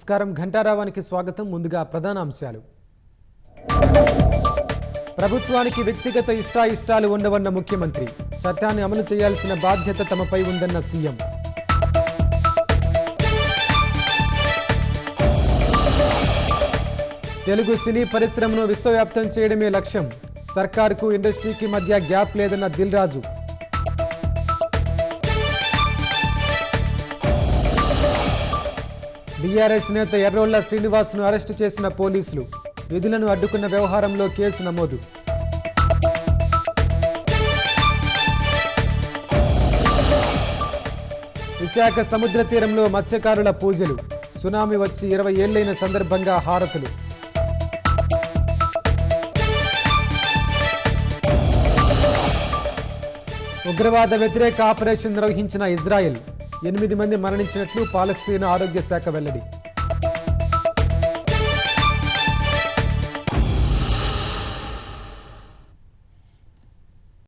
నమస్కారం. ఘంటారావానికి స్వాగతం. ముందుగా ప్రధాన అంశాలు. ప్రభుత్వానికి వ్యక్తిగత ఇష్టాయిష్టాలు ఉండవన్న ముఖ్యమంత్రి. చట్టాన్ని అమలు చేయాల్సిన బాధ్యత తమపై ఉందన్న సీఎం. తెలుగు సినీ పరిశ్రమను విశ్వవ్యాప్తం చేయడమే లక్ష్యం. సర్కారుకు ఇండస్ట్రీకి మధ్య గ్యాప్ లేదన్న దిల్ రాజు. బీఆర్ఎస్ నేత ఎర్రోళ్ల శ్రీనివాస్ను అరెస్టు చేసిన పోలీసులు. విధులను అడ్డుకున్న వ్యవహారంలో కేసు నమోదు. విశాఖ సముద్ర తీరంలో మత్స్యకారుల పూజలు. సునామీ వచ్చి 20 ఏళ్లైన సందర్భంగా హారతులు. ఉగ్రవాద వ్యతిరేక ఆపరేషన్ నిర్వహించిన ఇజ్రాయెల్. 8 మంది మరణించినట్లు పాలస్తీనా ఆరోగ్య శాఖ వెల్లడి.